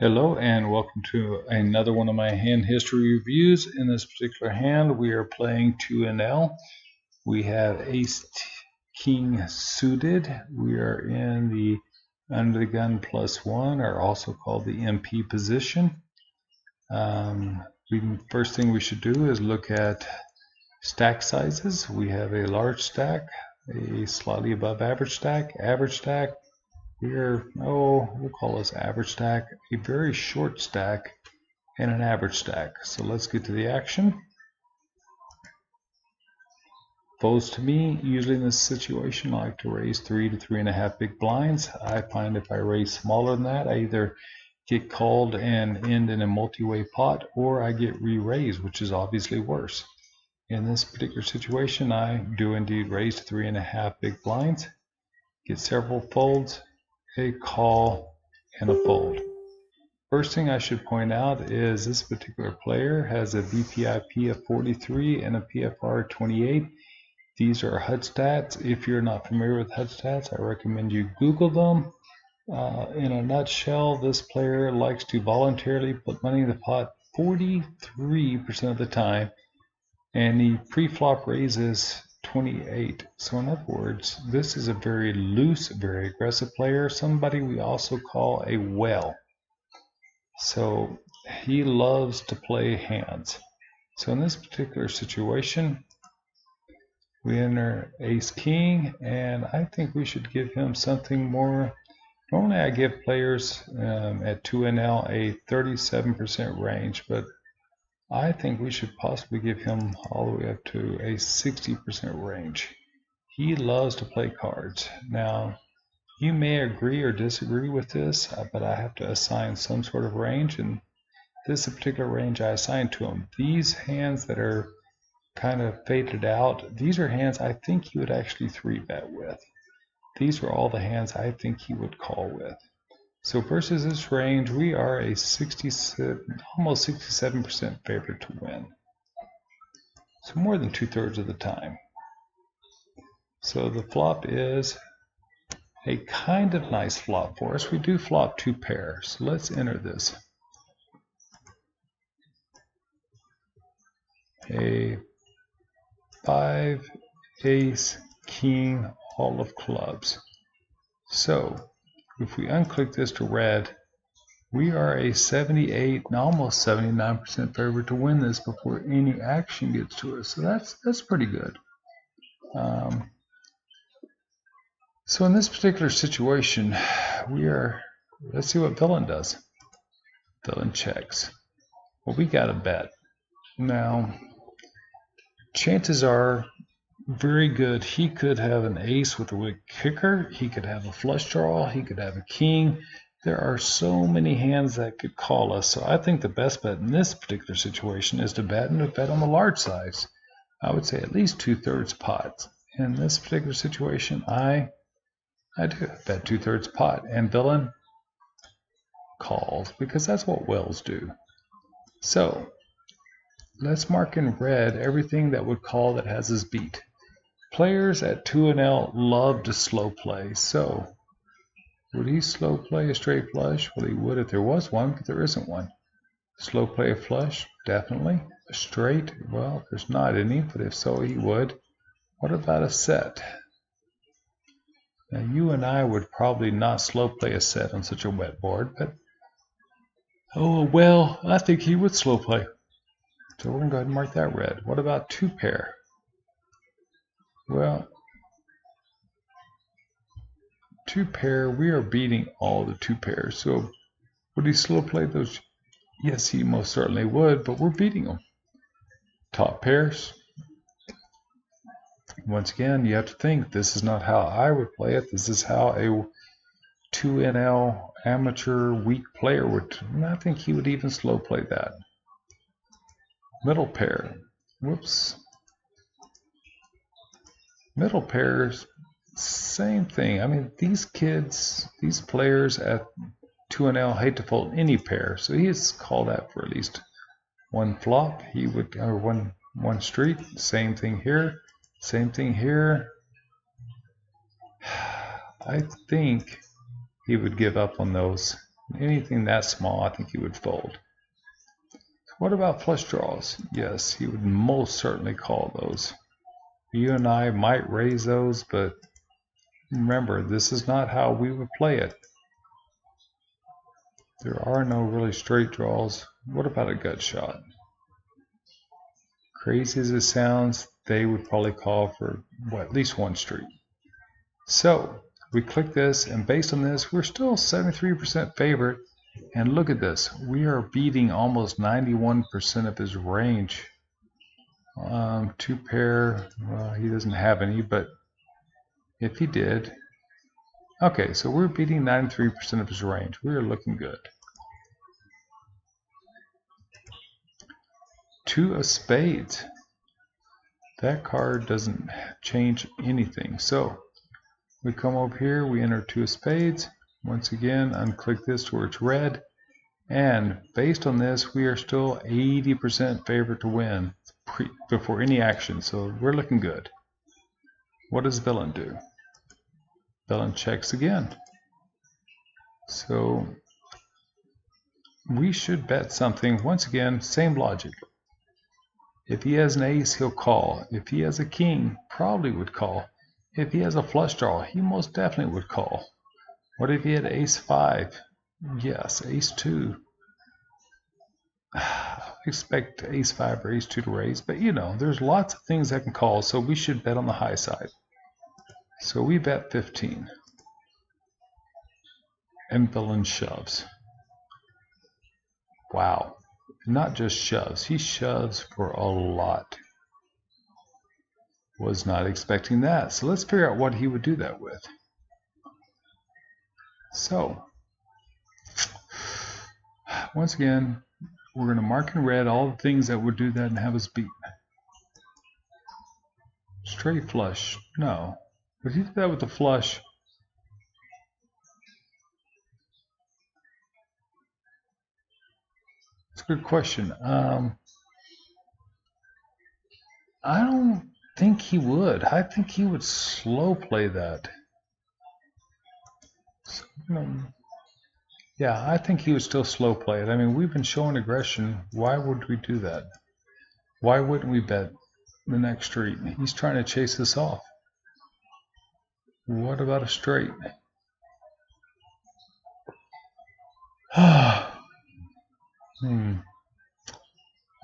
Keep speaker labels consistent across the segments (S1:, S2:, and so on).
S1: Hello and welcome to another one of my hand history reviews. In this particular hand, we are playing 2NL. We have Ace King suited. We are in the under the gun +1, or also called the MP position. First thing we should do is look at stack sizes. We have a large stack, a slightly above average stack. We'll call this average stack, a very short stack, and an average stack. So let's get to the action. Folds to me, usually in this situation, I like to raise 3 to 3.5 big blinds. I find if I raise smaller than that, I either get called and end in a multi-way pot, or I get re-raised, which is obviously worse. In this particular situation, I do indeed raise 3.5 big blinds, get several folds, a call, and a fold. First thing I should point out is this particular player has a BPIP of 43 and a PFR of 28. These are HUD stats. If you're not familiar with HUD stats, I recommend you Google them. In a nutshell, this player likes to voluntarily put money in the pot 43% of the time, and he pre-flop raises 28. So in other words, this is a very loose, very aggressive player, somebody we also call a whale. So he loves to play hands. So in this particular situation, we enter Ace King, and I think we should give him something more. Normally I give players at 2NL a 37% range, but I think we should possibly give him all the way up to a 60% range. He loves to play cards. Now, you may agree or disagree with this, but I have to assign some sort of range, and this is a particular range I assigned to him. These hands that are kind of faded out, these are hands I think he would actually 3-bet with. These are all the hands I think he would call with. So versus this range, we are a 67, almost 67% favorite to win. So more than 2/3 of the time. So the flop is a kind of nice flop for us. We do flop 2 pairs. So let's enter this. A 5, Ace, King, all of clubs. So if we unclick this to red, we are a 78 and almost 79% favorite to win this before any action gets to us. So that's pretty good. So in this particular situation, let's see what villain does. Villain checks. Well, we got a bet. Now, chances are very good he could have an ace with a weak kicker. He could have a flush draw. He could have a king. There are so many hands that could call us. So I think the best bet in this particular situation is to bet, and to bet on the large size. I would say at least 2/3 pot. In this particular situation, I do bet 2/3 pot, and villain calls, because that's what whales do. So let's mark in red everything that would call that has us beat. Players at 2NL love to slow play. So would he slow play a straight flush? Well, he would if there was one, but there isn't one. Slow play a flush? Definitely. A straight? Well, there's not any, but if so, he would. What about a set? Now, you and I would probably not slow play a set on such a wet board, but oh well, I think he would slow play. So we're going to go ahead and mark that red. What about 2 pair? Well, 2 pair, we are beating all the 2 pairs. So would he slow play those? Yes, he most certainly would, but we're beating them. Top pairs. Once again, you have to think, this is not how I would play it. This is how a 2NL amateur weak player would. I think he would even slow play that. Middle pair. Whoops. Middle pairs, same thing. I mean, these kids, these players at 2NL hate to fold any pair, so he has called that for at least one flop. He would, or one street. Same thing here. Same thing here. I think he would give up on those. Anything that small, I think he would fold. What about flush draws? Yes, he would most certainly call those. You and I might raise those, but remember, this is not how we would play it. There are no really straight draws. What about a gut shot? Crazy as it sounds, they would probably call for at least one street. So we click this, and based on this, we're still 73% favorite. And look at this, we are beating almost 91% of his range. Two pair, well, he doesn't have any, but if he did, okay, so we're beating 93% of his range. We are looking good. Two of spades. That card doesn't change anything. So we come over here, we enter two of spades. Once again, unclick this where it's red. And based on this, we are still 80% favorite to win before any action. So we're looking good. What does villain do? Villain checks again. So we should bet something. Once again, same logic. If he has an ace, he'll call. If he has a king, probably would call. If he has a flush draw, he most definitely would call. What if he had ace 5? Yes, ace 2. I expect ace 5 or ace 2 to raise, but you know, there's lots of things that can call, so we should bet on the high side. So we bet 15. And villain shoves. Wow. Not just shoves, he shoves for a lot. Was not expecting that. So let's figure out what he would do that with. So, once again, we're going to mark in red all the things that would do that and have us beat. Straight flush, no. Would he do that with the flush? It's a good question. I don't think he would. I think he would slow play that. So, yeah, I think he would still slow play it. I mean, we've been showing aggression. Why would we do that? Why wouldn't we bet the next street? He's trying to chase us off. What about a straight?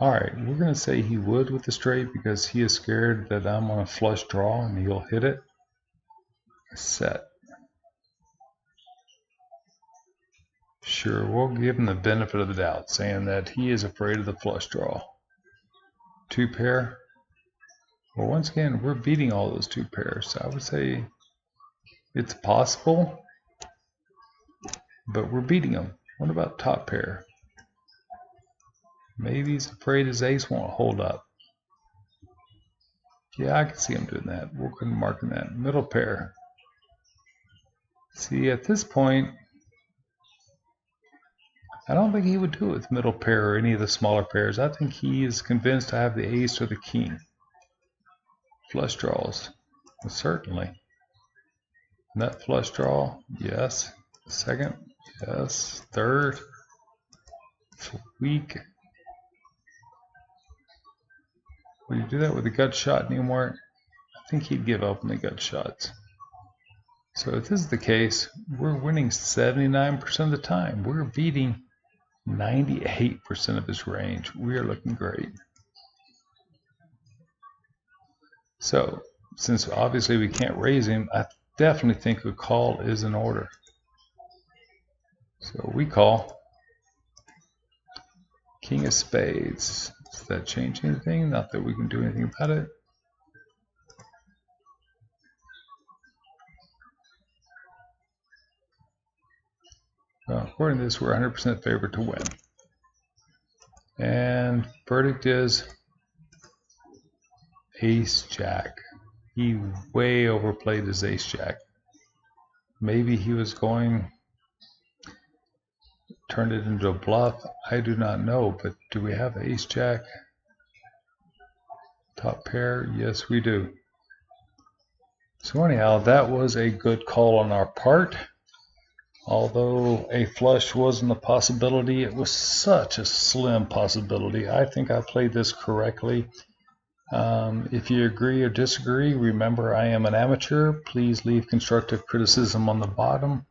S1: Alright, we're going to say he would with the straight because he is scared that I'm on a flush draw and he'll hit it. Set. Sure, we'll give him the benefit of the doubt, saying that he is afraid of the flush draw. Two pair. Well, once again, we're beating all those two pairs. So I would say it's possible, but we're beating them. What about top pair? Maybe he's afraid his ace won't hold up. Yeah, I can see him doing that. We'll go ahead and mark that. Middle pair. See, at this point, I don't think he would do it with middle pair or any of the smaller pairs. I think he is convinced I have the ace or the king. Flush draws. Well, certainly. Nut flush draw. Yes. Second. Yes. Third. Weak. Would you do that with a gut shot anymore? I think he'd give up on the gut shots. So if this is the case, we're winning 79% of the time. We're beating 98% of his range. We are looking great. So, since obviously we can't raise him, I definitely think a call is in order. So we call. King of spades. Does that change anything? Not that we can do anything about it. Well, according to this, we're 100% favored to win. And verdict is ace jack. He way overplayed his ace jack. Maybe he was going, turned it into a bluff. I do not know, but do we have ace jack? Top pair? Yes, we do. So anyhow, that was a good call on our part. Although a flush wasn't a possibility, it was such a slim possibility. I think I played this correctly. If you agree or disagree, remember I am an amateur. Please leave constructive criticism on the bottom.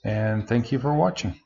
S1: And thank you for watching.